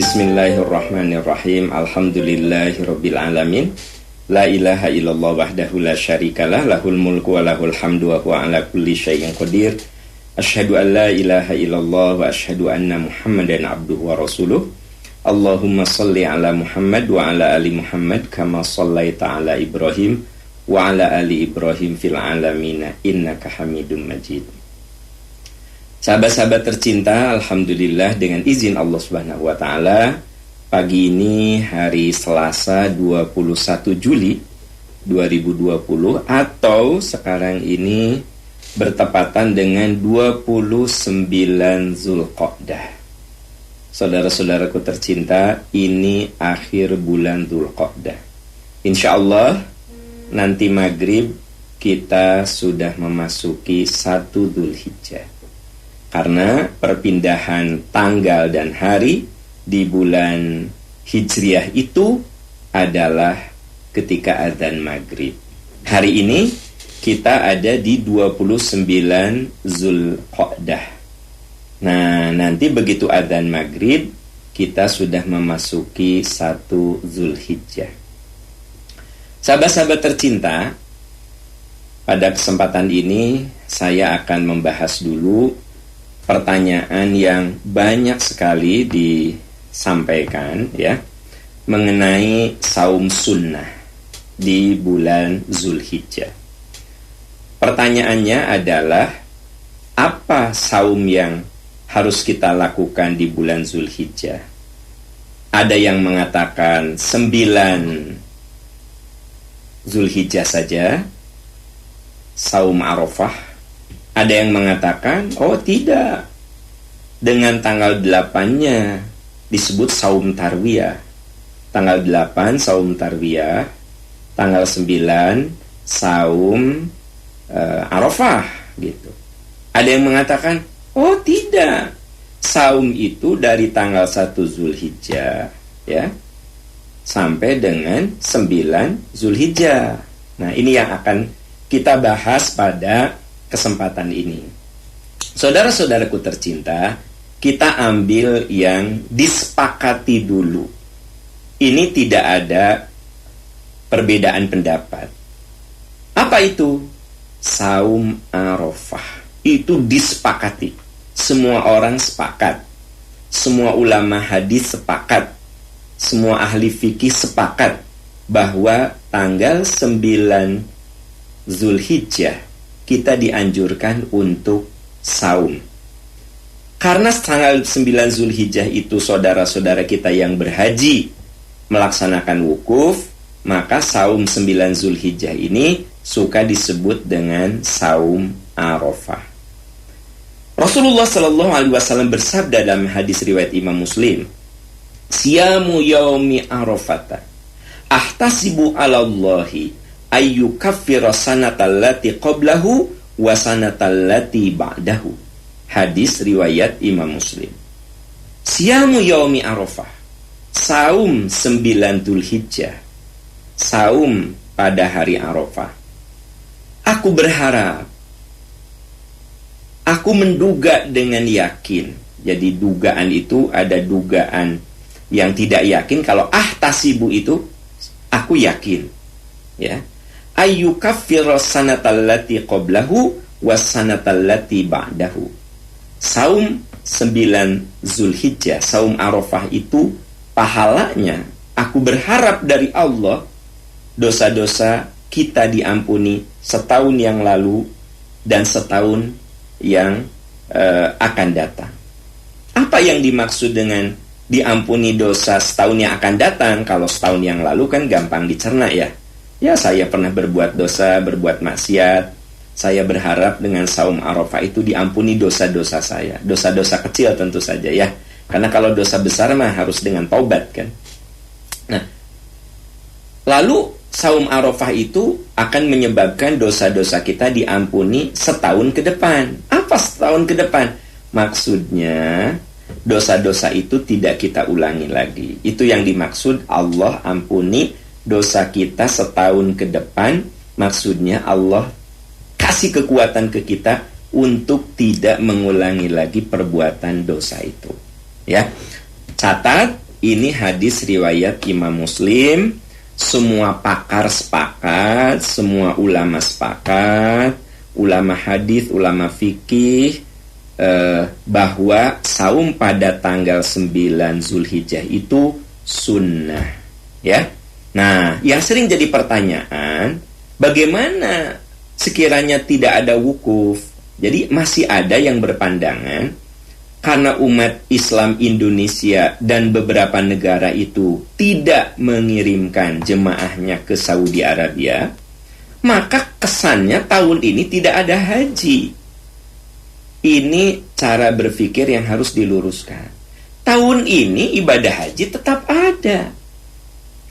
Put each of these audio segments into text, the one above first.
Bismillahirrahmanirrahim. Alhamdulillahirabbil alamin. La ilaha illallah wahdahu la syarikalah, lahul mulku wa lahul hamdu wa huwa ala kulli syai'in qadir. Asyhadu an la ilaha illallah wa asyhadu anna Muhammadan abduhu wa rasuluh. Allahumma shalli ala Muhammad wa ala ali Muhammad kama shallaita ala Ibrahim wa ala ali Ibrahim fil alamin innaka Hamidum Majid. Sahabat-sahabat tercinta, alhamdulillah dengan izin Allah Subhanahu wa taala, pagi ini hari Selasa 21 Juli 2020 atau sekarang ini bertepatan dengan 29 Zulqa'dah. Saudara-saudaraku tercinta, ini akhir bulan Zulqa'dah. Insya Allah nanti maghrib kita sudah memasuki 1 Dzulhijjah. Karena perpindahan tanggal dan hari di bulan Hijriah itu adalah ketika adzan maghrib. Hari ini kita ada di 29 Zulqa'dah. Nah, nanti begitu adzan maghrib kita sudah memasuki 1 Dzulhijjah. Sahabat-sahabat tercinta, pada kesempatan ini saya akan membahas dulu pertanyaan yang banyak sekali disampaikan ya mengenai saum sunnah di bulan Zulhijjah. Pertanyaannya adalah, apa saum yang harus kita lakukan di bulan Zulhijjah? Ada yang mengatakan 9 Zulhijjah saja saum Arafah. Ada yang mengatakan, oh tidak, dengan tanggal 8-nya disebut saum tarwiyah. Tanggal 8 saum tarwiyah, tanggal 9 saum Arafah gitu. Ada yang mengatakan, oh tidak, saum itu dari tanggal 1 Zulhijjah ya sampai dengan 9 Zulhijjah. Nah, ini yang akan kita bahas pada kesempatan ini. Saudara-saudaraku tercinta, kita ambil yang disepakati dulu. Ini tidak ada perbedaan pendapat. Apa itu? Saum Arafah. Itu disepakati. Semua orang sepakat. Semua ulama hadis sepakat. Semua ahli fikih sepakat bahwa tanggal 9 Zulhijjah kita dianjurkan untuk saum. Karena tanggal 9 Zulhijjah itu saudara-saudara kita yang berhaji melaksanakan wukuf, maka saum 9 Zulhijjah ini suka disebut dengan saum Arafah. Rasulullah Shallallahu Alaihi Wasallam bersabda dalam hadis riwayat Imam Muslim, "Siyamu yaumi Arafata, ahtasibu alallahi ayyukaffira sanatallati qablahu wa sanatallati ba'dahu." Hadis riwayat Imam Muslim. Siyamu yaumi Arafah, saum 9 Dzulhijjah, saum pada hari Arafah. Aku berharap, aku menduga dengan yakin. Jadi dugaan itu ada dugaan yang tidak yakin. Kalau ahtasibu itu aku yakin, ya. Ayyukaffira sanatallati qablahu wasanatallati ba'dahu. Saum 9 Zulhijjah, saum Arafah itu pahalanya, aku berharap dari Allah dosa-dosa kita diampuni setahun yang lalu dan setahun yang akan datang. Apa yang dimaksud dengan diampuni dosa setahun yang akan datang? Kalau setahun yang lalu kan gampang dicerna ya. Ya, saya pernah berbuat dosa, berbuat maksiat. Saya berharap dengan saum Arafah itu diampuni dosa-dosa saya. Dosa-dosa kecil tentu saja ya. Karena kalau dosa besar mah harus dengan taubat kan. Nah, lalu saum Arafah itu akan menyebabkan dosa-dosa kita diampuni setahun ke depan. Apa setahun ke depan? Maksudnya dosa-dosa itu tidak kita ulangi lagi. Itu yang dimaksud Allah ampuni dosa kita setahun ke depan. Maksudnya Allah kasih kekuatan ke kita untuk tidak mengulangi lagi perbuatan dosa itu. Ya, catat ini hadis riwayat Imam Muslim. Semua pakar sepakat, semua ulama sepakat, ulama hadis, ulama fikih, bahwa saum pada tanggal 9 Zulhijjah itu sunnah, ya. Nah, yang sering jadi pertanyaan, bagaimana sekiranya tidak ada wukuf? Jadi masih ada yang berpandangan karena umat Islam Indonesia dan beberapa negara itu tidak mengirimkan jemaahnya ke Saudi Arabia, maka kesannya tahun ini tidak ada haji. Ini cara berpikir yang harus diluruskan. Tahun ini ibadah haji tetap ada.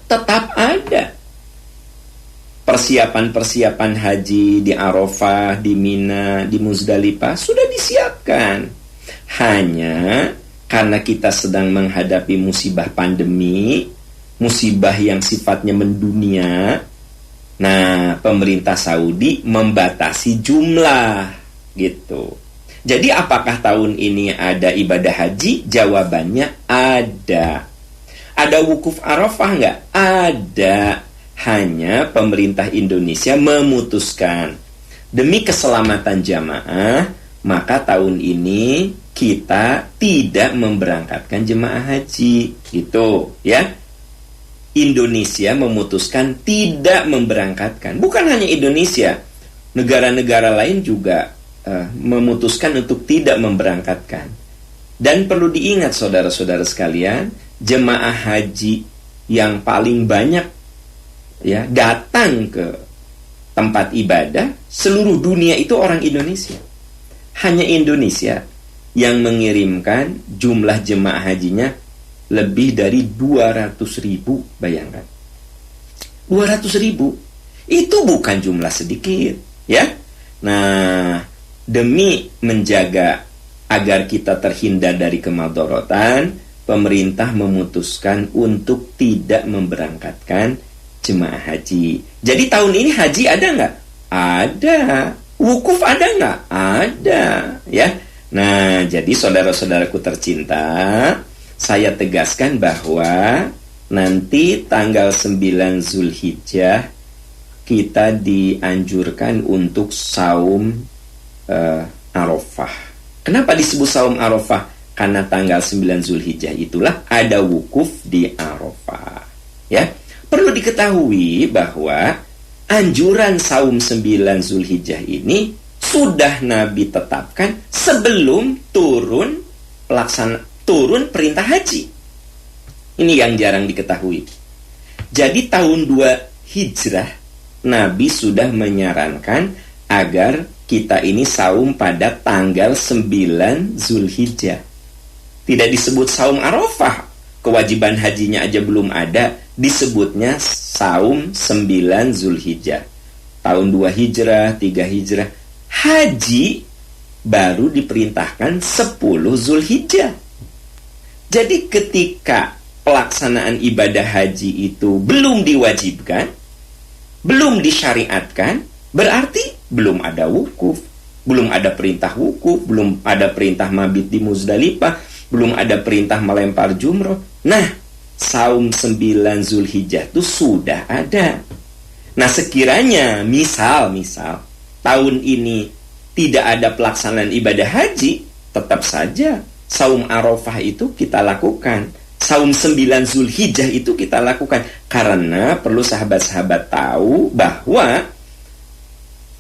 Tetap ada. Persiapan-persiapan haji di Arafah, di Mina, di Muzdalifah sudah disiapkan. Hanya karena kita sedang menghadapi musibah pandemi, musibah yang sifatnya mendunia, nah pemerintah Saudi membatasi jumlah, gitu. Jadi apakah tahun ini ada ibadah haji? Jawabannya ada. Ada wukuf Arafah nggak? Ada. Hanya pemerintah Indonesia memutuskan demi keselamatan jamaah, maka tahun ini kita tidak memberangkatkan jemaah haji, gitu ya. Indonesia memutuskan tidak memberangkatkan. Bukan hanya Indonesia, negara-negara lain juga memutuskan untuk tidak memberangkatkan. Dan perlu diingat saudara-saudara sekalian, jemaah haji yang paling banyak ya datang ke tempat ibadah seluruh dunia itu orang Indonesia. Hanya Indonesia yang mengirimkan jumlah jemaah hajinya lebih dari 200.000, bayangkan. 200.000 itu bukan jumlah sedikit, ya. Nah, demi menjaga agar kita terhindar dari kemadharatan, pemerintah memutuskan untuk tidak memberangkatkan jemaah haji. Jadi tahun ini haji ada nggak? Ada. Wukuf ada nggak? Ada, ya. Nah, jadi saudara-saudaraku tercinta, saya tegaskan bahwa nanti tanggal 9 Zulhijjah kita dianjurkan untuk saum Arafah. Kenapa disebut saum Arafah? Karena tanggal 9 Zulhijjah itulah ada wukuf di Arafah. Ya, perlu diketahui bahwa anjuran saum 9 Zulhijjah ini sudah Nabi tetapkan sebelum turun perintah haji. Ini yang jarang diketahui. Jadi tahun 2 Hijrah Nabi sudah menyarankan agar kita ini saum pada tanggal 9 Zulhijjah. Tidak disebut saum Arafah. Kewajiban hajinya aja belum ada. Disebutnya saum 9 Zulhijjah. Tahun 2 Hijrah, 3 Hijrah. Haji baru diperintahkan 10 Zulhijjah. Jadi ketika pelaksanaan ibadah haji itu belum diwajibkan, belum disyariatkan, berarti belum ada wukuf, belum ada perintah wukuf, belum ada perintah mabit di Muzdalifah, belum ada perintah melempar jumroh. Nah, saum 9 Zulhijjah itu sudah ada. Nah, sekiranya misal tahun ini tidak ada pelaksanaan ibadah haji, tetap saja saum Arafah itu kita lakukan. Saum 9 Zulhijjah itu kita lakukan. Karena perlu sahabat-sahabat tahu bahwa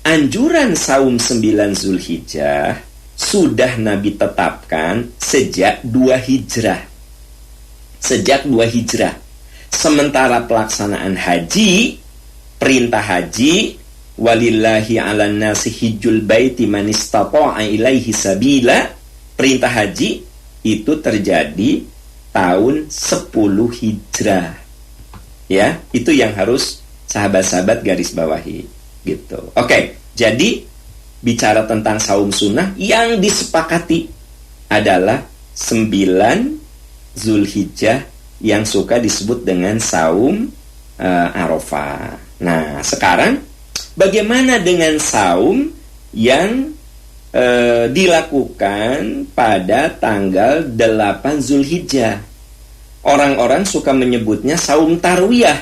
anjuran saum 9 Zulhijjah sudah Nabi tetapkan sejak 2 Hijrah. Sejak 2 Hijrah. Sementara pelaksanaan haji, perintah haji, walillahi 'alan nasi hijjul baiti man istata'a ilaihi sabila, perintah haji itu terjadi tahun 10 Hijrah. Ya, itu yang harus sahabat-sahabat garis bawahi, gitu. Oke, jadi bicara tentang saum sunnah yang disepakati adalah 9 Zulhijjah yang suka disebut dengan saum Arafah. Nah, sekarang bagaimana dengan saum yang dilakukan pada tanggal 8 Zulhijjah? orang-orang suka menyebutnya saum tarwiyah.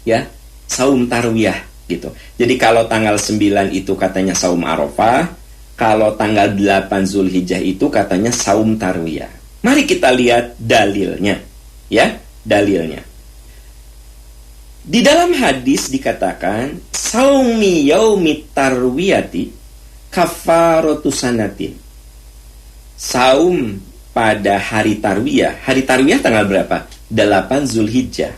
Ya, saum tarwiyah gitu. Jadi kalau tanggal 9 itu katanya saum Arafah, kalau tanggal 8 Zulhijjah itu katanya saum tarwiyah. Mari kita lihat dalilnya. Ya, dalilnya. Di dalam hadis dikatakan saumi yaumit tarwiyati kafaratu sanatin. Saum pada hari tarwiyah. Hari tarwiyah tanggal berapa? 8 Zulhijjah.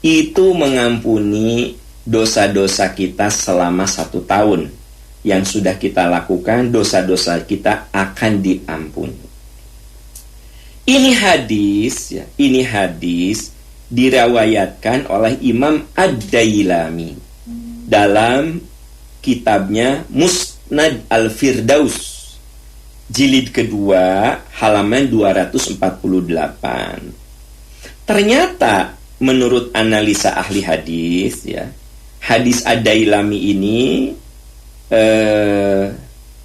Itu mengampuni dosa-dosa kita selama 1 tahun. Yang sudah kita lakukan, dosa-dosa kita akan diampuni. Ini hadis, ya, ini hadis dirawayatkan oleh Imam Ad-Dailami dalam kitabnya Musnad Al-Firdaus jilid kedua halaman 248. Ternyata menurut analisa ahli hadis, ya, hadis Ad-Dailami ini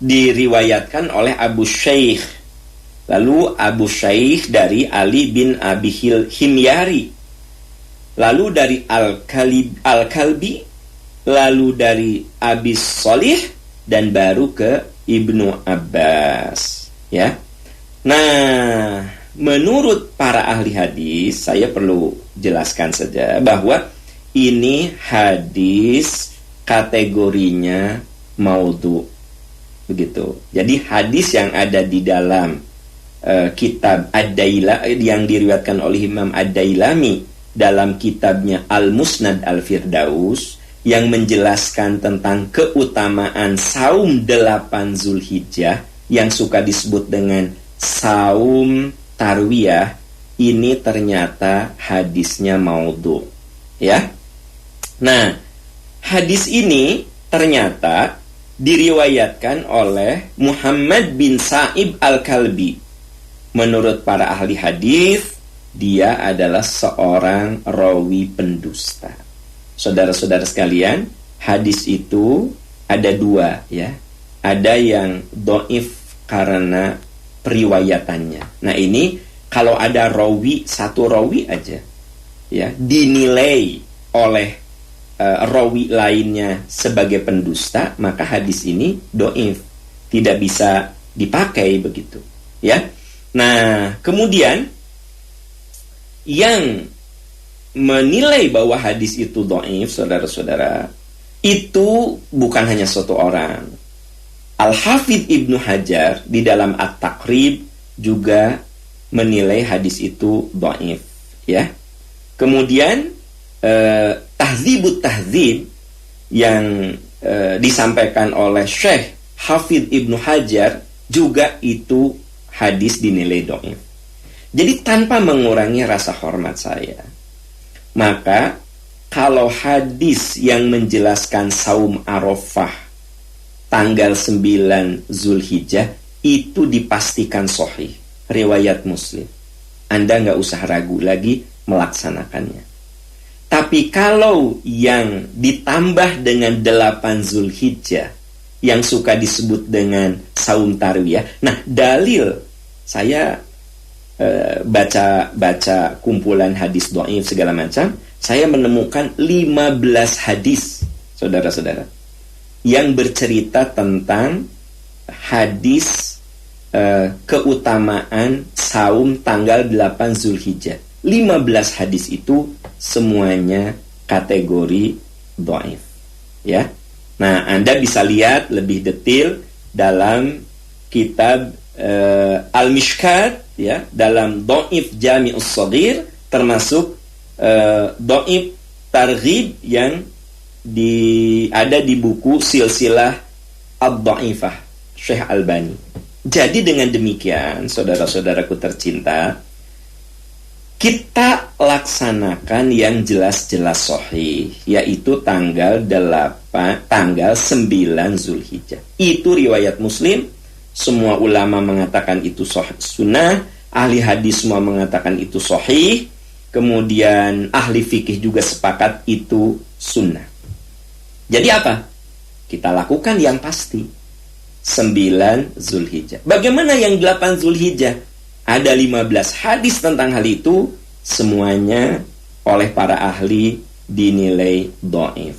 diriwayatkan oleh Abu Shaykh. Lalu Abu Shaykh dari Ali bin Abi Himyari, lalu dari Al-Kalbi, lalu dari Abi Sholih, dan baru ke Ibnu Abbas. Ya. Nah, menurut para ahli hadis, saya perlu jelaskan saja bahwa ini hadis kategorinya maudhu. Begitu. Jadi hadis yang ada di dalam kitab Ad-Dailami yang diriwayatkan oleh Imam Ad-Dailami dalam kitabnya Al-Musnad Al-Firdaus yang menjelaskan tentang keutamaan saum 8 Zulhijjah yang suka disebut dengan saum tarwiyah, ini ternyata hadisnya maudhu. Ya. Nah, hadis ini ternyata diriwayatkan oleh Muhammad bin Sa'ib Al-Kalbi. Menurut para ahli hadis, dia adalah seorang rawi pendusta. Saudara-saudara sekalian, hadis itu ada 2, ya. Ada yang dhaif karena periwayatannya. Nah, ini kalau ada rawi, satu rawi aja, ya, dinilai oleh rawi lainnya sebagai pendusta, maka hadis ini dhaif, tidak bisa dipakai begitu, ya. Nah, kemudian yang menilai bahwa hadis itu dhaif, saudara-saudara, itu bukan hanya satu orang. Al-Hafidh Ibnu Hajar di dalam At-Taqrib juga menilai hadis itu dhaif, ya. Kemudian Tahdzibut Tahdzib yang disampaikan oleh Syekh Hafidh Ibnu Hajar juga itu hadis dinilai dhaif. Jadi tanpa mengurangi rasa hormat saya, maka kalau hadis yang menjelaskan saum Arafah tanggal 9 Zulhijjah itu dipastikan sahih, riwayat Muslim, Anda nggak usah ragu lagi melaksanakannya. Tapi kalau yang ditambah dengan 8 Zulhijjah yang suka disebut dengan saum tarwiyah, nah dalil saya baca kumpulan hadis dhaif segala macam, saya menemukan 15 hadis, saudara-saudara, yang bercerita tentang hadis keutamaan saum tanggal 8 Zulhijjah. 15 hadis itu semuanya kategori dhaif, ya. Nah, Anda bisa lihat lebih detail dalam kitab Al-Mishkat, ya, dalam Dhaif Jami'us Shaghir, termasuk Dhaif Targhib yang ada di buku Silsilah Ad-Dhaifah Syekh Albani. Jadi dengan demikian, saudara-saudaraku tercinta, kita laksanakan yang jelas-jelas sahih, yaitu tanggal 9 Zulhijjah. Itu riwayat Muslim, semua ulama mengatakan itu sahih sunnah, ahli hadis semua mengatakan itu sahih, kemudian ahli fikih juga sepakat itu sunnah. Jadi apa? Kita lakukan yang pasti 9 Zulhijjah. Bagaimana yang 8 Zulhijjah? ada 15 hadis tentang hal itu, semuanya oleh para ahli dinilai dhaif.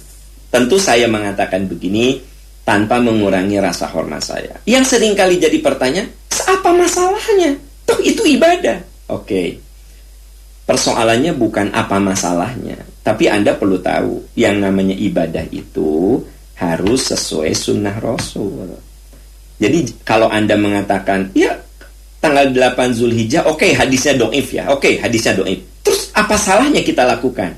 Tentu saya mengatakan begini tanpa mengurangi rasa hormat saya. Yang seringkali jadi pertanyaan, apa masalahnya? Toh itu ibadah. Oke. Persoalannya bukan apa masalahnya, tapi Anda perlu tahu, yang namanya ibadah itu harus sesuai sunnah Rasul. Jadi kalau Anda mengatakan, ya tanggal 8 Zulhijjah, oke, hadisnya dhaif ya, oke, hadisnya dhaif. Terus apa salahnya kita lakukan?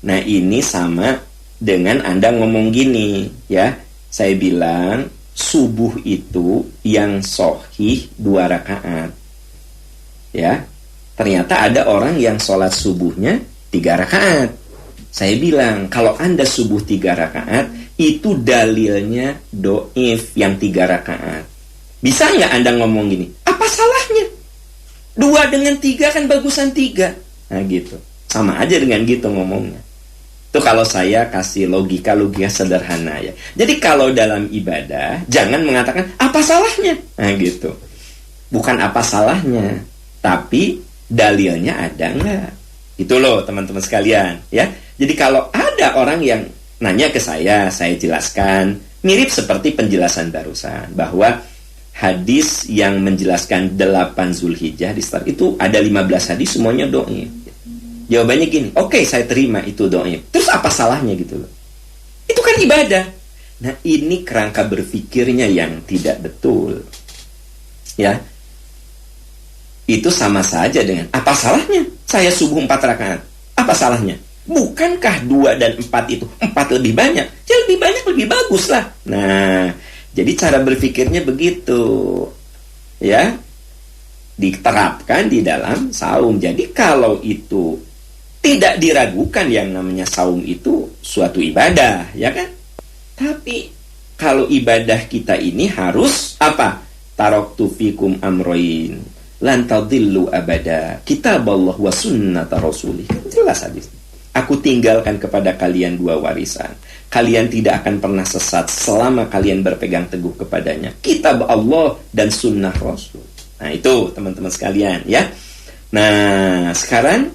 Nah, ini sama dengan Anda ngomong gini, ya. Saya bilang, subuh itu yang sahih 2 rakaat. Ya. Ternyata ada orang yang sholat subuhnya 3 rakaat. Saya bilang, kalau Anda subuh 3 rakaat, itu dalilnya dhaif yang 3 rakaat. Bisa nggak Anda ngomong gini? Apa salahnya? 2 dengan 3 kan bagusan 3. Nah gitu. Sama aja dengan gitu ngomongnya. Itu kalau saya kasih logika sederhana ya. Jadi kalau dalam ibadah, jangan mengatakan, apa salahnya? Nah gitu. Bukan apa salahnya, tapi dalilnya ada nggak? Itu loh teman-teman sekalian ya. Jadi kalau ada orang yang nanya ke saya jelaskan mirip seperti penjelasan barusan, bahwa hadis yang menjelaskan 8 Zulhijjah di start itu ada 15 hadis semuanya dhaif. Jawabannya gini, oke, saya terima itu dhaif. Terus apa salahnya gitu loh? Itu kan ibadah. Nah, ini kerangka berpikirnya yang tidak betul. Ya. Itu sama saja dengan apa salahnya saya subuh 4 rakaat? Apa salahnya? Bukankah 2 dan 4 itu 4 lebih banyak? Ya lebih banyak lebih bagus lah. Nah, jadi cara berpikirnya begitu. Ya. Diterapkan di dalam saum. Jadi kalau itu tidak diragukan, yang namanya saum itu suatu ibadah, ya kan? Tapi kalau ibadah kita ini harus apa? Taraktu fikum amroin lan tadillu abada, kitaballah wa sunnata rasulih. Jelas hadis. Aku tinggalkan kepada kalian 2 warisan. Kalian tidak akan pernah sesat selama kalian berpegang teguh kepadanya, kitab Allah dan sunnah Rasul. Nah itu teman-teman sekalian ya. Nah sekarang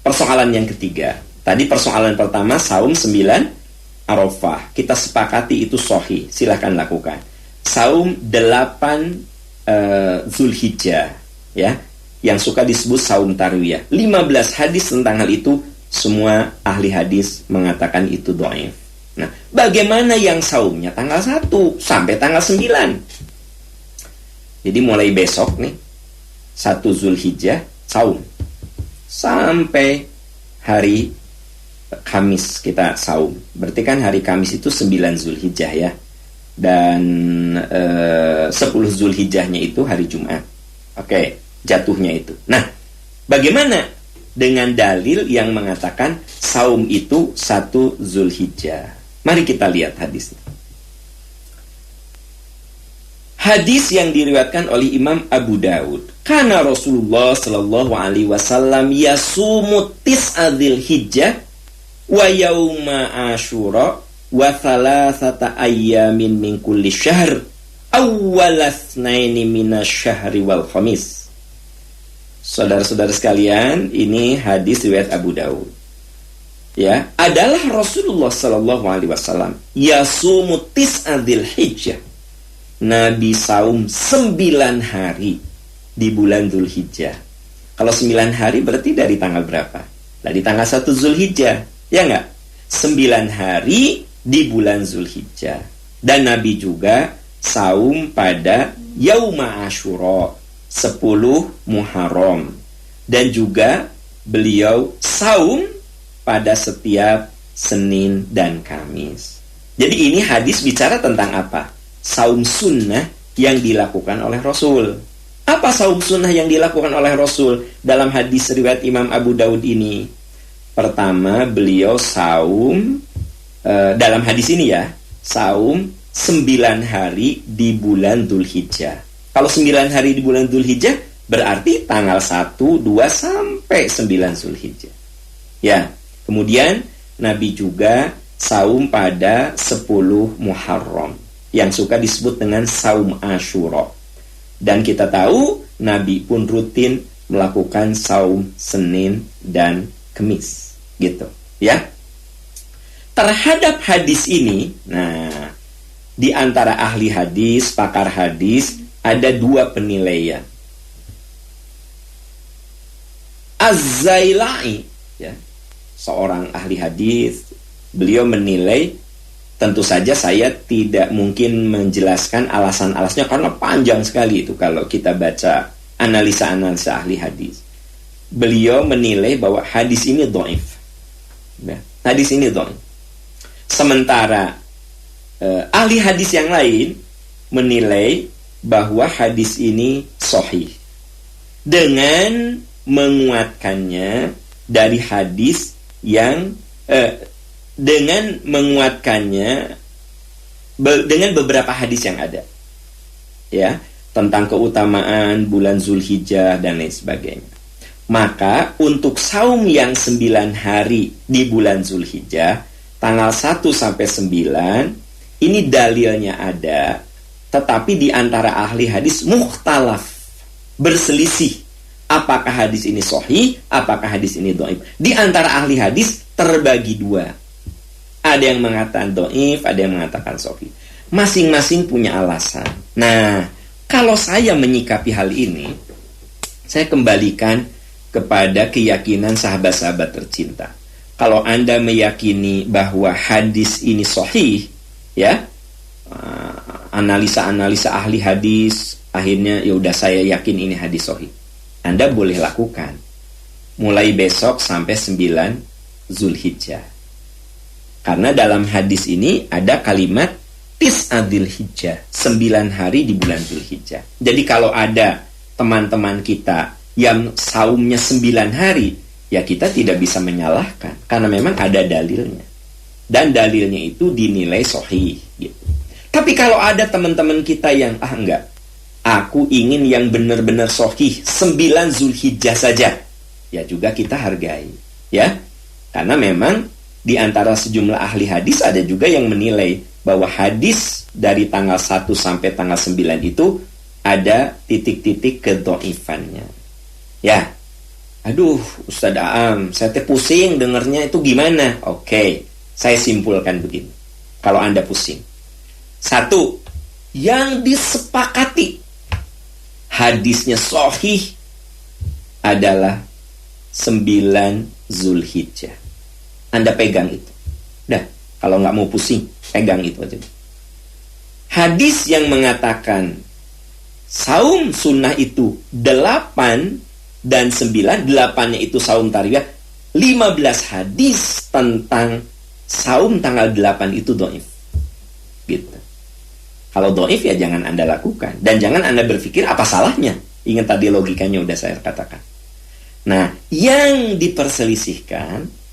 persoalan yang ketiga. Tadi persoalan pertama saum 9 Arafah. Kita sepakati itu sahih, silahkan lakukan. Saum 8 Zulhijjah ya, yang suka disebut saum tarwiyah. 15 hadis tentang hal itu, semua ahli hadis mengatakan itu dhaif. Nah, bagaimana yang saumnya tanggal 1 sampai tanggal 9? Jadi mulai besok nih 1 Zulhijjah saum sampai hari Kamis kita saum. Berarti kan hari Kamis itu 9 Zulhijjah ya. Dan 10 Zulhijjahnya itu hari Jumat. Oke, jatuhnya itu. Nah, bagaimana dengan dalil yang mengatakan saum itu 1 Zulhijjah? Mari kita lihat hadisnya. Hadis yang diriwayatkan oleh Imam Abu Daud. Kana Rasulullah sallallahu alaihi wasallam yasumu tis'a Dzulhijjah wa yauma Asyura wa thalathata ayyamin min kulli syahr awwalatsnaini minasyahri wal khamis. Saudara-saudara sekalian, ini hadis riwayat Abu Daud. Ya, adalah Rasulullah sallallahu alaihi wasallam yasumu tis'a Dzulhijjah. Nabi saum 9 hari di bulan Dzulhijjah. Kalau 9 hari berarti dari tanggal berapa? Dari tanggal 1 Zulhijjah, ya enggak? 9 hari di bulan Zulhijjah. Dan Nabi juga saum pada Yauma Asyura, 10 Muharram. Dan juga beliau saum pada setiap Senin dan Kamis. Jadi ini hadis bicara tentang apa? Saum sunnah yang dilakukan oleh Rasul. Apa saum sunnah yang dilakukan oleh Rasul dalam hadis riwayat Imam Abu Daud ini? Pertama, beliau saum dalam hadis ini ya, saum 9 hari di bulan Dzulhijjah. Kalau 9 hari di bulan Dzulhijjah berarti tanggal 1, 2 sampai 9 Zulhijjah. Ya, kemudian Nabi juga saum pada 10 Muharram, yang suka disebut dengan saum Asyura. Dan kita tahu Nabi pun rutin melakukan saum Senin dan Kemis, gitu ya. Terhadap hadis ini, nah, di antara ahli hadis, pakar hadis, ada dua penilaian. Az-Zailai, ya, seorang ahli hadis, beliau menilai, tentu saja saya tidak mungkin menjelaskan alasan-alasannya karena panjang sekali itu kalau kita baca analisa-analisa ahli hadis. Beliau menilai bahwa hadis ini dhaif. Ya, hadis ini dhaif. Sementara ahli hadis yang lain menilai bahwa hadis ini sahih dengan menguatkannya dari hadis yang dengan menguatkannya dengan beberapa hadis yang ada, ya, tentang keutamaan bulan Zulhijjah dan lain sebagainya. Maka untuk saum yang 9 hari di bulan Zulhijjah, tanggal 1 sampai 9, ini dalilnya ada, tetapi di antara ahli hadis mukhtalaf, berselisih. Apakah hadis ini sahih, apakah hadis ini dhaif? Di antara ahli hadis terbagi dua. Ada yang mengatakan dhaif, ada yang mengatakan sahih. Masing-masing punya alasan. Nah, kalau saya menyikapi hal ini, saya kembalikan kepada keyakinan sahabat-sahabat tercinta. Kalau Anda meyakini bahwa hadis ini sahih, ya, analisa-analisa ahli hadis, akhirnya ya udah saya yakin ini hadis sahih. Anda boleh lakukan mulai besok sampai 9 Zulhijjah. Karena dalam hadis ini ada kalimat Tis'adil Hijjah, 9 hari di bulan Zulhijjah. Jadi kalau ada teman-teman kita yang saumnya 9 hari, ya kita tidak bisa menyalahkan, karena memang ada dalilnya. Dan dalilnya itu dinilai sahih, gitu. Tapi kalau ada teman-teman kita yang, enggak, aku ingin yang benar-benar sahih, 9 Zulhijjah saja, ya juga kita hargai, ya. Karena memang di antara sejumlah ahli hadis ada juga yang menilai bahwa hadis dari tanggal 1 sampai tanggal 9 itu ada titik-titik kedhaifannya. Ya, aduh Ustadz Aam, saya pusing dengernya, itu gimana? Oke, saya simpulkan begini. Kalau Anda pusing, satu, yang disepakati hadisnya sahih adalah 9 Zulhijjah. Anda pegang itu. Dah, kalau nggak mau pusing, pegang itu aja. Hadis yang mengatakan saum sunnah itu 8 dan 9, 8-nya itu saum tarwiyah, 15 hadis tentang saum tanggal 8 itu dhaif. Gitu. Kalau dhaif ya jangan Anda lakukan. Dan jangan Anda berpikir apa salahnya. Ingat tadi logikanya udah saya katakan. Nah, yang diperselisihkan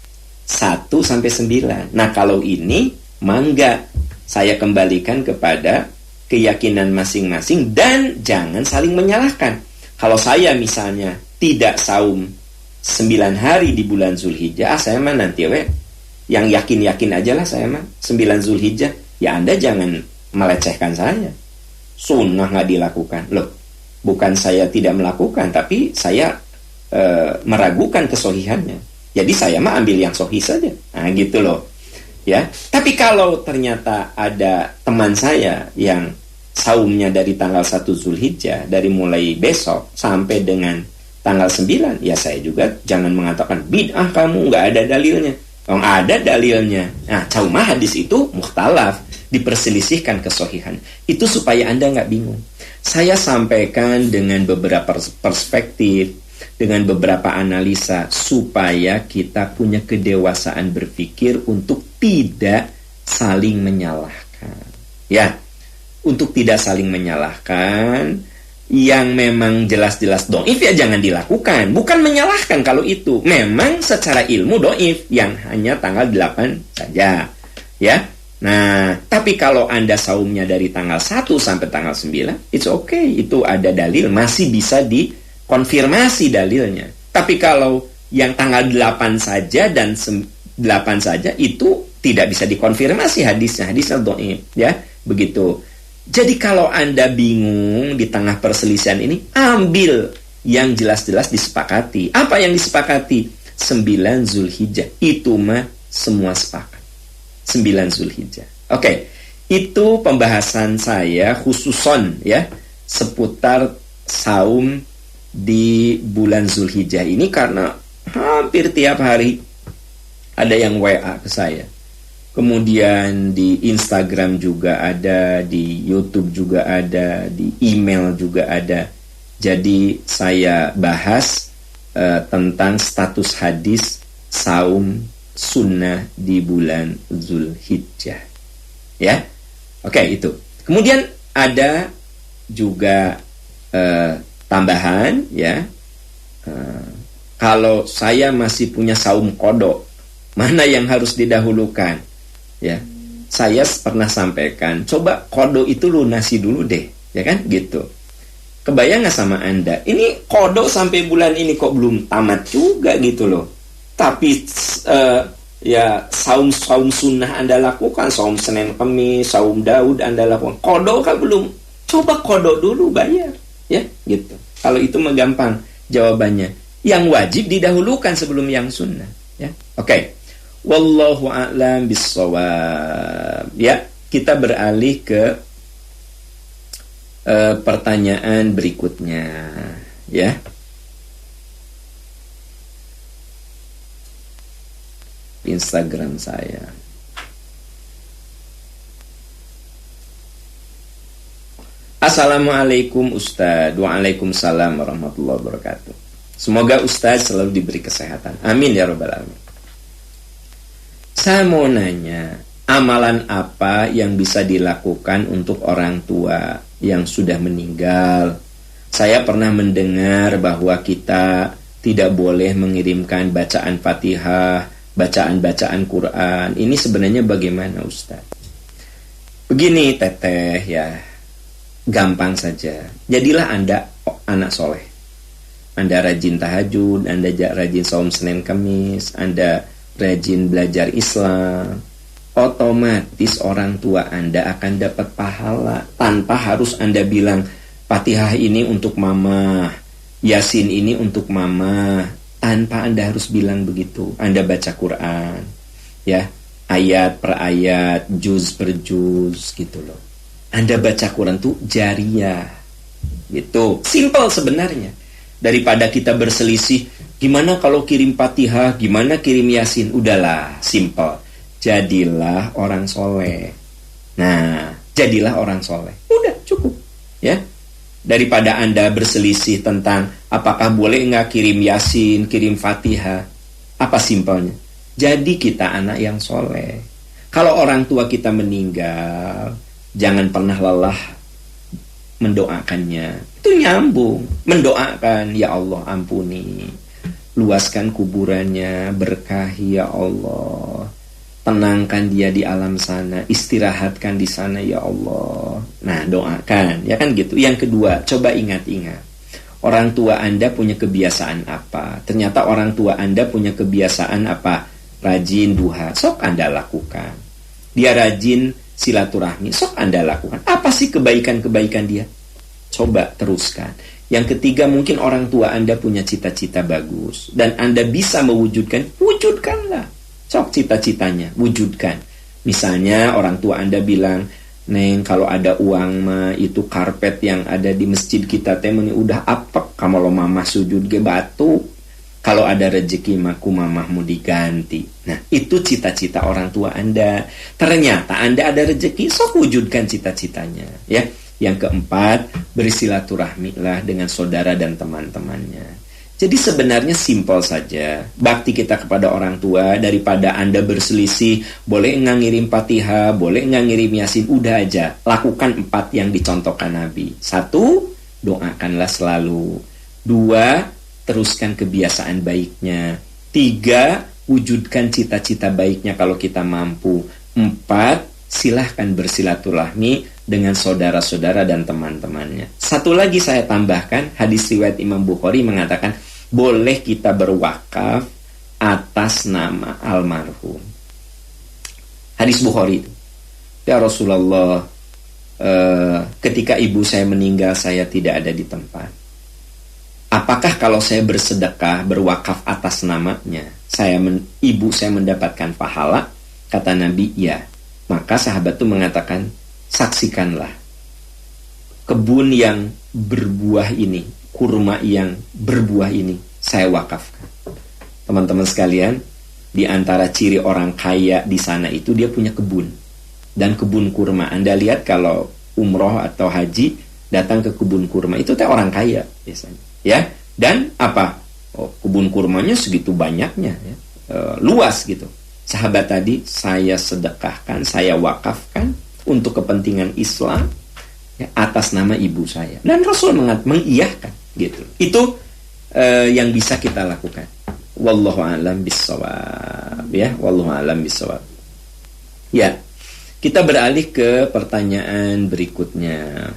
1 sampai 9. Nah, kalau ini mangga saya kembalikan kepada keyakinan masing-masing dan jangan saling menyalahkan. Kalau saya misalnya tidak saum 9 hari di bulan Zulhijjah, saya mah nanti yang yakin-yakin aja lah saya mah 9 Zulhijjah. Ya Anda jangan melecehkan saya. Sunnah nggak dilakukan. Loh, bukan saya tidak melakukan, tapi saya meragukan kesohihannya. Jadi saya mah ambil yang sohih saja. Nah gitu loh. Ya. Tapi kalau ternyata ada teman saya yang saumnya dari tanggal 1 Zulhijjah, dari mulai besok sampai dengan tanggal 9, ya saya juga jangan mengatakan bid'ah kamu, nggak ada dalilnya. Oh, ada dalilnya. Nah, caumah hadis itu mukhtalaf, diperselisihkan kesohihan. Itu supaya Anda nggak bingung. Saya sampaikan dengan beberapa perspektif, dengan beberapa analisa, supaya kita punya kedewasaan berpikir untuk tidak saling menyalahkan. Ya, untuk tidak saling menyalahkan. Yang memang jelas-jelas dhaif ya jangan dilakukan. Bukan menyalahkan kalau itu. Memang secara ilmu dhaif yang hanya tanggal 8 saja. Ya. Nah, tapi kalau Anda saumnya dari tanggal 1 sampai tanggal 9, it's okay. Itu ada dalil, masih bisa dikonfirmasi dalilnya. Tapi kalau yang tanggal 8 saja dan 8 saja, itu tidak bisa dikonfirmasi hadisnya. Hadisnya dhaif, ya. Begitu. Jadi kalau Anda bingung di tengah perselisihan ini, ambil yang jelas-jelas disepakati. Apa yang disepakati? 9 Zulhijjah. Itu mah semua sepakat. 9 Zulhijjah. Oke. Itu pembahasan saya khususon ya seputar saum di bulan Zulhijjah ini, karena hampir tiap hari ada yang WA ke saya. Kemudian di Instagram juga ada, di YouTube juga ada, di email juga ada. Jadi saya bahas tentang status hadis saum sunnah di bulan Zulhijjah. Ya. Oke, itu. Kemudian ada juga tambahan ya. Kalau saya masih punya saum qadha, mana yang harus didahulukan? Ya. Saya pernah sampaikan, coba qadha itu lunasi dulu deh, ya kan? Gitu. Kebayang nggak sama Anda? Ini qadha sampai bulan ini kok belum tamat juga gitu loh. Tapi ya saum sunnah Anda lakukan, saum Senin Kamis, saum Daud Anda lakukan, qadha kan belum. Coba qadha dulu, bayar ya gitu. Kalau itu mah gampang jawabannya. Yang wajib didahulukan sebelum yang sunnah ya. Oke. Wallahu a'lam bissawab. Ya, kita beralih ke pertanyaan berikutnya ya. Instagram saya. Assalamualaikum Ustaz. Waalaikumsalam warahmatullahi wabarakatuh. Semoga Ustaz selalu diberi kesehatan. Amin ya rabbal alamin. Saya mau nanya, amalan apa yang bisa dilakukan untuk orang tua yang sudah meninggal? Saya pernah mendengar bahwa kita tidak boleh mengirimkan bacaan Fatihah, bacaan-bacaan Quran. Ini sebenarnya bagaimana Ustaz? Begini teteh ya, gampang saja. Jadilah Anda anak soleh. Anda rajin tahajud, Anda rajin saum Senin Kamis, Anda rajin belajar Islam. Otomatis orang tua Anda akan dapat pahala tanpa harus Anda bilang Fatihah ini untuk mama, Yasin ini untuk mama. Tanpa Anda harus bilang begitu. Anda baca Quran ya, ayat per ayat, juz per juz gitu loh. Anda baca Quran tuh jariyah gitu. Simple sebenarnya. Daripada kita berselisih, gimana kalau kirim Fatihah, gimana kirim Yasin? Udahlah, simple. Jadilah orang soleh. Nah, jadilah orang soleh. Udah, cukup ya. Daripada Anda berselisih tentang apakah boleh nggak kirim Yasin, kirim Fatihah. Apa simpelnya? Jadi kita anak yang soleh. Kalau orang tua kita meninggal, jangan pernah lelah mendoakannya. Itu nyambung. Mendoakan, ya Allah ampuni, luaskan kuburannya, berkahi ya Allah, tenangkan dia di alam sana, istirahatkan di sana ya Allah. Nah, doakan, ya kan gitu. Yang kedua, coba ingat-ingat. Orang tua Anda punya kebiasaan apa? Ternyata orang tua Anda punya kebiasaan apa? Rajin duha, sok Anda lakukan. Dia rajin silaturahmi, sok Anda lakukan. Apa sih kebaikan-kebaikan dia? Coba teruskan. Yang ketiga, mungkin orang tua Anda punya cita-cita bagus dan Anda bisa mewujudkan, wujudkanlah. Sok cita-citanya, wujudkan. Misalnya orang tua Anda bilang, Neng, kalau ada uang mah itu karpet yang ada di masjid kita teh udah apek, kalau mamah sujud ge batu. Kalau ada rezeki maku mamahmu diganti. Nah, itu cita-cita orang tua Anda. Ternyata Anda ada rezeki, sok wujudkan cita-citanya, ya. Yang keempat, bersilaturahmilah dengan saudara dan teman-temannya. Jadi sebenarnya simpel saja. Bakti kita kepada orang tua, daripada Anda berselisih, boleh nggak ngirim Fatihah, boleh nggak ngirim Yasin, udah aja. Lakukan 4 yang dicontohkan Nabi. 1, doakanlah selalu. 2, teruskan kebiasaan baiknya. 3, wujudkan cita-cita baiknya kalau kita mampu. 4, silahkan bersilaturahmi dengan saudara-saudara dan teman-temannya. Satu lagi saya tambahkan, hadis riwayat Imam Bukhari mengatakan, boleh kita berwakaf atas nama almarhum. Hadis Bukhari itu. Ya Rasulullah, ketika ibu saya meninggal saya tidak ada di tempat. Apakah kalau saya bersedekah, berwakaf atas namanya, ibu saya mendapatkan pahala? Kata Nabi, ya. Maka sahabat itu mengatakan, saksikanlah kebun yang berbuah ini, kurma yang berbuah ini, saya wakafkan. Teman-teman sekalian, di antara ciri orang kaya di sana itu dia punya kebun. Dan kebun kurma. Anda lihat kalau umroh atau haji, datang ke kebun kurma, itu teh orang kaya biasanya. Ya, dan apa? Kebun kurmanya segitu banyaknya, ya. Luas gitu. Sahabat tadi saya sedekahkan, saya wakafkan untuk kepentingan Islam, ya, atas nama ibu saya. Dan Rasul mengiyahkan gitu. Itu yang bisa kita lakukan. Wallahu a'lam bissawab, ya. Wallahu a'lam bissawab. Ya. Kita beralih ke pertanyaan berikutnya.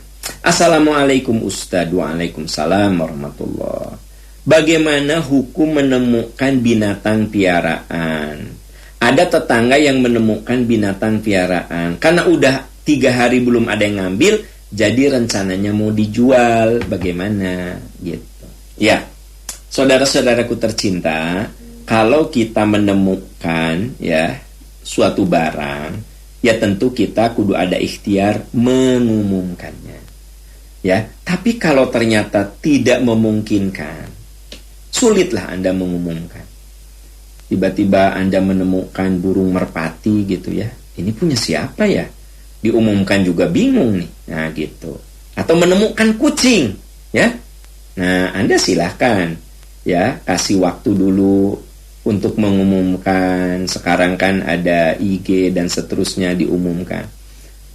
Assalamualaikum Ustaz. Waalaikumsalam warahmatullah. Bagaimana hukum menemukan binatang piaraan? Ada tetangga yang menemukan binatang piaraan, karena udah 3 hari belum ada yang ngambil, jadi rencananya mau dijual. Bagaimana? Gitu. Ya, saudara-saudaraku tercinta, kalau kita menemukan ya suatu barang, ya tentu kita kudu ada ikhtiar mengumumkannya. Ya, tapi kalau ternyata tidak memungkinkan, sulitlah Anda mengumumkan. Tiba-tiba Anda menemukan burung merpati gitu ya. Ini punya siapa ya? Diumumkan juga bingung nih. Nah, gitu. Atau menemukan kucing, ya. Nah, Anda silahkan ya kasih waktu dulu untuk mengumumkan. Sekarang kan ada IG dan seterusnya diumumkan.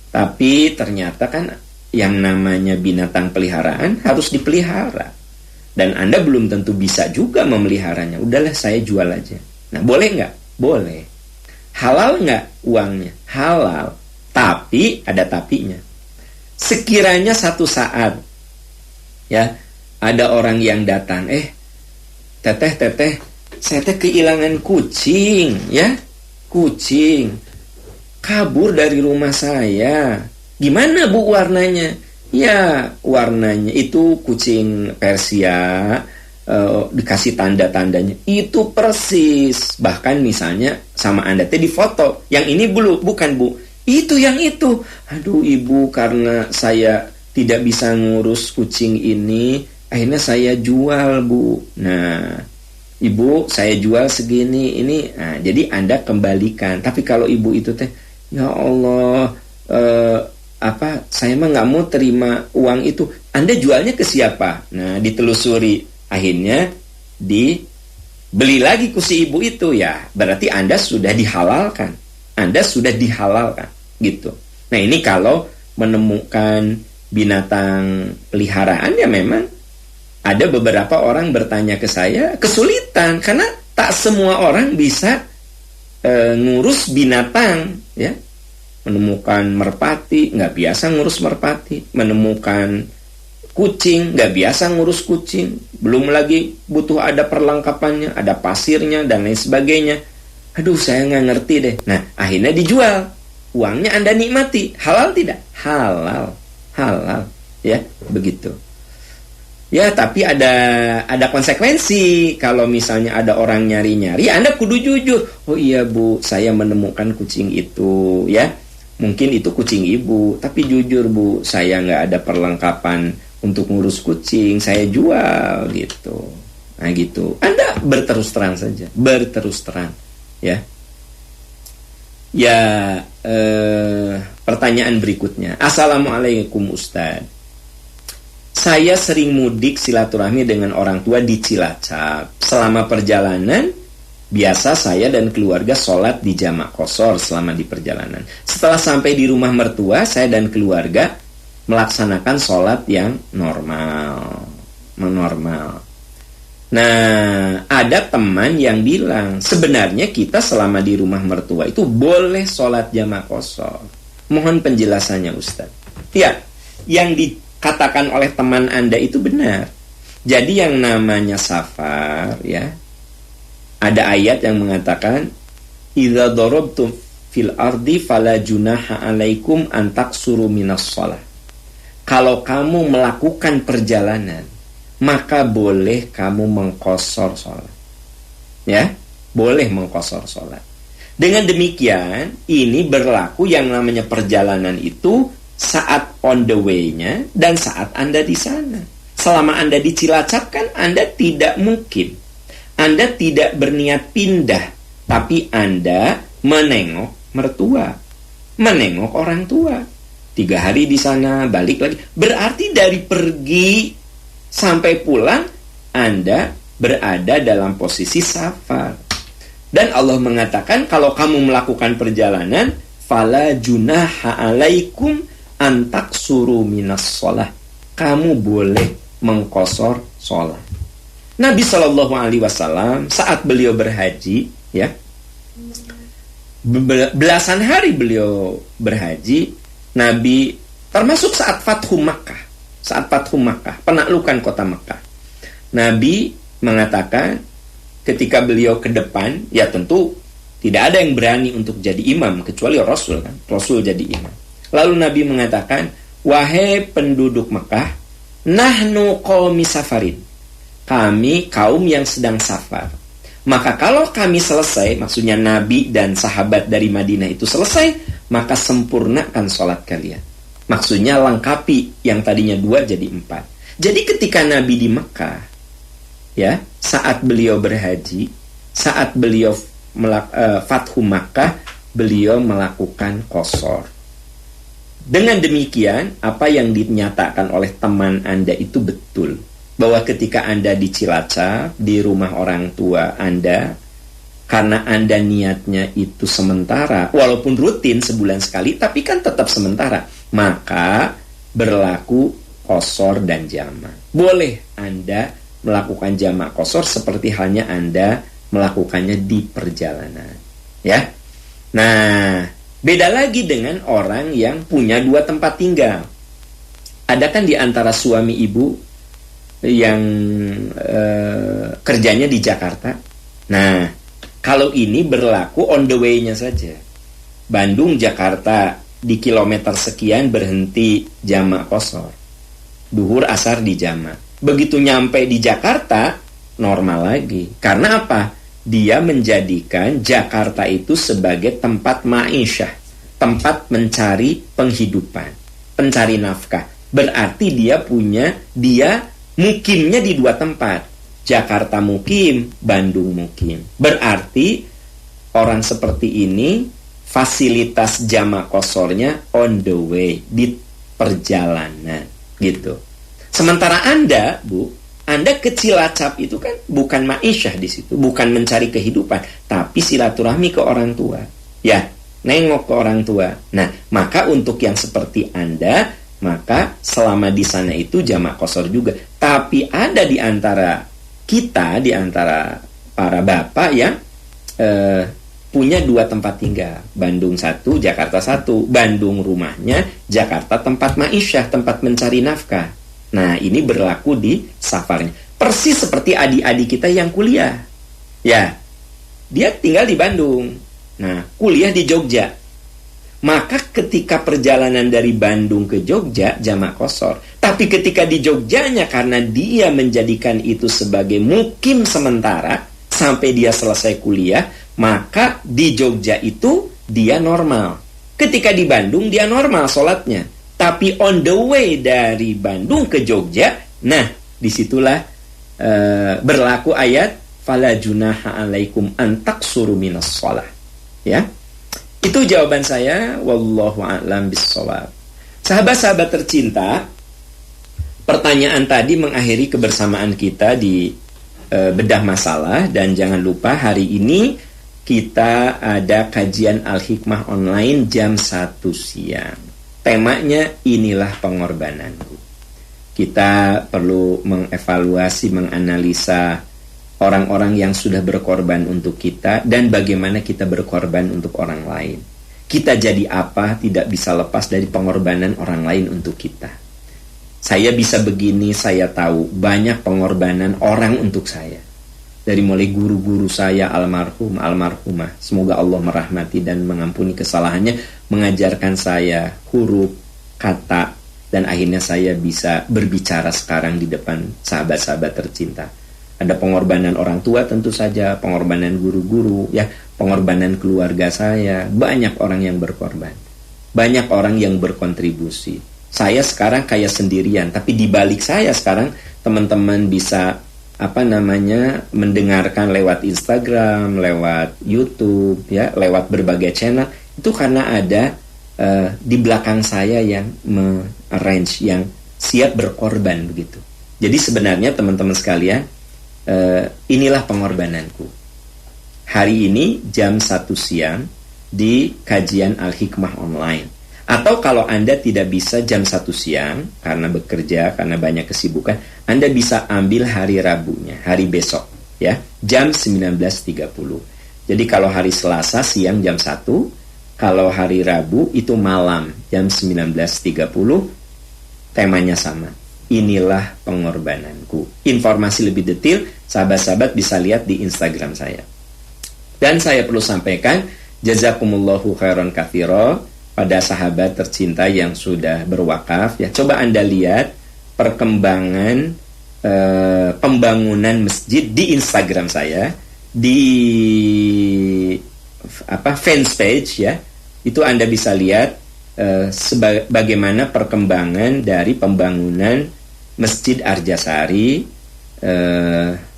Tapi ternyata kan yang namanya binatang peliharaan harus dipelihara. Dan Anda belum tentu bisa juga memeliharanya. Udahlah saya jual aja. Nah, boleh nggak? Boleh. Halal nggak uangnya? Halal. Tapi, ada tapinya. Sekiranya satu saat, ya, ada orang yang datang, teteh, saya kehilangan kucing, ya. Kucing. Kabur dari rumah saya. Gimana Bu warnanya? Ya, warnanya itu kucing Persia, dikasih tanda-tandanya. Itu persis. Bahkan misalnya sama Anda di foto. Yang ini bukan Bu. Itu yang itu. Aduh Ibu, karena saya tidak bisa ngurus kucing ini, akhirnya saya jual Bu. Nah, Ibu saya jual segini ini. Nah, jadi Anda kembalikan. Tapi kalau Ibu itu ya Allah, saya mah nggak mau terima uang itu. Anda jualnya ke siapa? Nah, ditelusuri, akhirnya dibeli lagi ku si ibu itu, ya berarti Anda sudah dihalalkan. Anda sudah dihalalkan gitu. Nah, ini kalau menemukan binatang peliharaan, ya memang ada beberapa orang bertanya ke saya, kesulitan karena tak semua orang bisa ngurus binatang, ya. Menemukan merpati, nggak biasa ngurus merpati. Menemukan kucing, nggak biasa ngurus kucing. Belum lagi butuh ada perlengkapannya, ada pasirnya, dan lain sebagainya. Aduh, saya nggak ngerti deh. Nah, akhirnya dijual. Uangnya Anda nikmati. Halal tidak? Halal. Halal. Ya, begitu. Ya, tapi ada konsekuensi. Kalau misalnya ada orang nyari-nyari, Anda kudu jujur. Oh iya Bu, saya menemukan kucing itu, ya. Mungkin itu kucing Ibu, tapi jujur Bu, saya nggak ada perlengkapan untuk ngurus kucing, saya jual gitu. Nah gitu, Anda berterus terang saja, berterus terang, ya. Ya, pertanyaan berikutnya. Assalamualaikum Ustaz. Saya sering mudik silaturahmi dengan orang tua di Cilacap. Selama perjalanan, biasa saya dan keluarga sholat di jamak qashar selama di perjalanan. Setelah sampai di rumah mertua, saya dan keluarga melaksanakan sholat yang normal. Nah, ada teman yang bilang, sebenarnya kita selama di rumah mertua itu boleh sholat jamak qashar. Mohon penjelasannya Ustaz. Ya, yang dikatakan oleh teman Anda itu benar. Jadi yang namanya safar, ya, ada ayat yang mengatakan idza darabtum fil ardi fala junaha alaikum an taksuru minas shalah. Kalau kamu melakukan perjalanan, maka boleh kamu mengqashar salat. Ya, boleh mengqashar salat. Dengan demikian, ini berlaku yang namanya perjalanan itu saat on the way-nya dan saat Anda di sana. Selama Anda di Cilacap kan Anda tidak mungkin. Anda tidak berniat pindah, tapi Anda menengok mertua, menengok orang tua. 3 hari di sana, balik lagi. Berarti dari pergi sampai pulang, Anda berada dalam posisi safar. Dan Allah mengatakan, kalau kamu melakukan perjalanan, fala junaha alaikum an taksuru minas shalah. Kamu boleh mengqashar sholat. Nabi Shallallahu Alaihi Wasallam saat beliau berhaji, ya, belasan hari beliau berhaji, Nabi termasuk saat Fathu Makkah, penaklukan kota Makkah. Nabi mengatakan ketika beliau ke depan, ya tentu tidak ada yang berani untuk jadi imam kecuali Rasul kan. Rasul jadi imam. Lalu Nabi mengatakan, wahai penduduk Makkah, nahnu qaumi safarin. Kami kaum yang sedang safar. Maka kalau kami selesai, maksudnya Nabi dan sahabat dari Madinah itu selesai, maka sempurnakan sholat kalian. Maksudnya lengkapi yang tadinya 2 jadi 4. Jadi ketika Nabi di Mekah, ya, saat beliau berhaji, saat beliau Fathu Makkah, beliau melakukan qashar. Dengan demikian, apa yang dinyatakan oleh teman Anda itu betul. Bahwa ketika Anda di Cilacap, di rumah orang tua Anda, karena Anda niatnya itu sementara, walaupun rutin sebulan sekali, tapi kan tetap sementara, maka berlaku qashar dan jamak. Boleh Anda melakukan jamak qashar seperti halnya Anda melakukannya di perjalanan. Ya. Nah, beda lagi dengan orang yang punya 2 tempat tinggal. Ada kan di antara suami ibu yang kerjanya di Jakarta. Nah, kalau ini berlaku on the way-nya saja. Bandung, Jakarta, di kilometer sekian berhenti jamak qashar. Duhur, asar di jamak. Begitu nyampe di Jakarta, normal lagi. Karena apa? Dia menjadikan Jakarta itu sebagai tempat ma'isyah, tempat mencari penghidupan, pencari nafkah. Berarti dia mukimnya di 2 tempat. Jakarta mukim, Bandung mukim. Berarti orang seperti ini fasilitas jamak qasharnya on the way, di perjalanan gitu. Sementara Anda, Bu, Anda ke Cilacap itu kan bukan ma'isyah di situ, bukan mencari kehidupan, tapi silaturahmi ke orang tua. Ya, nengok ke orang tua. Nah, maka untuk yang seperti Anda, maka selama di sana itu jamak qashar juga. Tapi ada di antara kita, di antara para bapak yang punya 2 tempat tinggal. Bandung 1, Jakarta 1. Bandung rumahnya, Jakarta tempat ma'isyah, tempat mencari nafkah. Nah, ini berlaku di safarnya. Persis seperti adik-adik kita yang kuliah. Ya, dia tinggal di Bandung. Nah, kuliah di Jogja. Maka ketika perjalanan dari Bandung ke Jogja, jamak qashar. Tapi ketika di Jogjanya, karena dia menjadikan itu sebagai mukim sementara sampai dia selesai kuliah, maka di Jogja itu dia normal. Ketika di Bandung dia normal sholatnya. Tapi on the way dari Bandung ke Jogja, nah disitulah berlaku ayat fala junaha alaikum an taksuru minas shalah. Ya. Itu jawaban saya, wallahu a'lam bissawab. Sahabat-sahabat tercinta, pertanyaan tadi mengakhiri kebersamaan kita di bedah masalah. Dan jangan lupa hari ini kita ada kajian Al-Hikmah online jam 1 siang. Temanya inilah pengorbananku. Kita perlu mengevaluasi, menganalisa orang-orang yang sudah berkorban untuk kita dan bagaimana kita berkorban untuk orang lain. Kita jadi apa tidak bisa lepas dari pengorbanan orang lain untuk kita. Saya bisa begini, saya tahu banyak pengorbanan orang untuk saya. dari mulai guru-guru saya almarhum, almarhumah, semoga Allah merahmati dan mengampuni kesalahannya, mengajarkan saya huruf, kata, dan akhirnya saya bisa berbicara sekarang di depan sahabat-sahabat tercinta. Ada pengorbanan orang tua tentu saja, pengorbanan guru-guru, ya, pengorbanan keluarga saya, banyak orang yang berkorban, banyak orang yang berkontribusi. Saya sekarang kayak sendirian, tapi di balik saya sekarang teman-teman bisa mendengarkan lewat Instagram, lewat YouTube, ya, lewat berbagai channel. Itu karena ada di belakang saya yang arrange, yang siap berkorban begitu. Jadi sebenarnya teman-teman sekalian, inilah pengorbananku. Hari ini jam 1 siang di kajian Al-Hikmah online. Atau kalau Anda tidak bisa jam 1 siang karena bekerja, karena banyak kesibukan, Anda bisa ambil hari Rabunya, hari besok, ya, jam 19.30. Jadi kalau hari Selasa siang jam 1, kalau hari Rabu itu malam jam 19.30, temanya sama. Inilah pengorbananku. Informasi lebih detail sahabat-sahabat bisa lihat di Instagram saya. Dan saya perlu sampaikan, jazakumullahu khairan katsira pada sahabat tercinta yang sudah berwakaf, ya. Coba Anda lihat perkembangan pembangunan masjid di Instagram saya, di fanpage, ya. Itu Anda bisa lihat bagaimana perkembangan dari pembangunan Masjid Arjasari,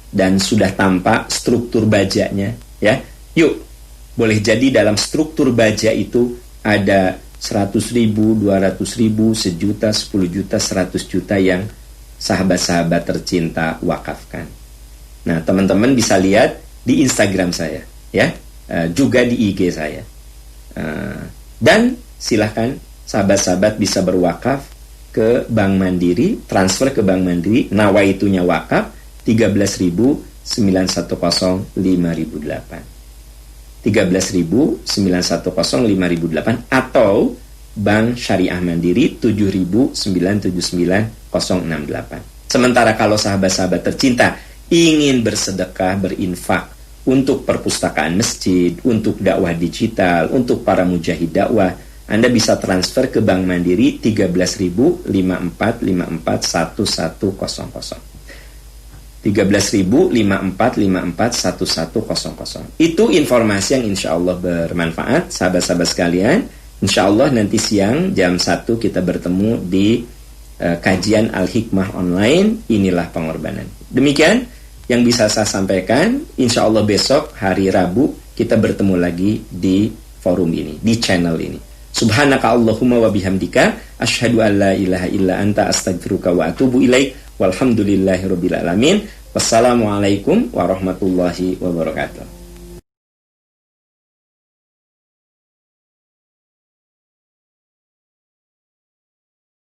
dan sudah tampak struktur bajanya, ya. Yuk, boleh jadi dalam struktur baja itu ada 100.000, 200.000, 1 juta, 10 juta, 100 juta yang sahabat-sahabat tercinta wakafkan. Nah, teman-teman bisa lihat di Instagram saya, ya, juga di IG saya. Dan silahkan sahabat-sahabat bisa berwakaf ke Bank Mandiri, transfer ke Bank Mandiri, nawaitunya wakaf 13.910.5008. 13.910.5008 atau Bank Syariah Mandiri 7.979.068. Sementara kalau sahabat-sahabat tercinta ingin bersedekah, berinfak untuk perpustakaan masjid, untuk dakwah digital, untuk para mujahid dakwah, Anda bisa transfer ke Bank Mandiri 13.054.54.1100. 13.054.54.1100. Itu informasi yang insya Allah bermanfaat, sahabat-sahabat sekalian. Insya Allah nanti siang jam 1 kita bertemu di kajian Al-Hikmah online. Inilah pengorbanan. Demikian yang bisa saya sampaikan. Insya Allah besok hari Rabu kita bertemu lagi di forum ini, di channel ini. Subhanaka Allahumma wa bihamdika asyhadu an la ilaha illa anta astaghfiruka wa atubu ilaik. Walhamdulillahirabbil alamin. Wassalamualaikum warahmatullahi wabarakatuh.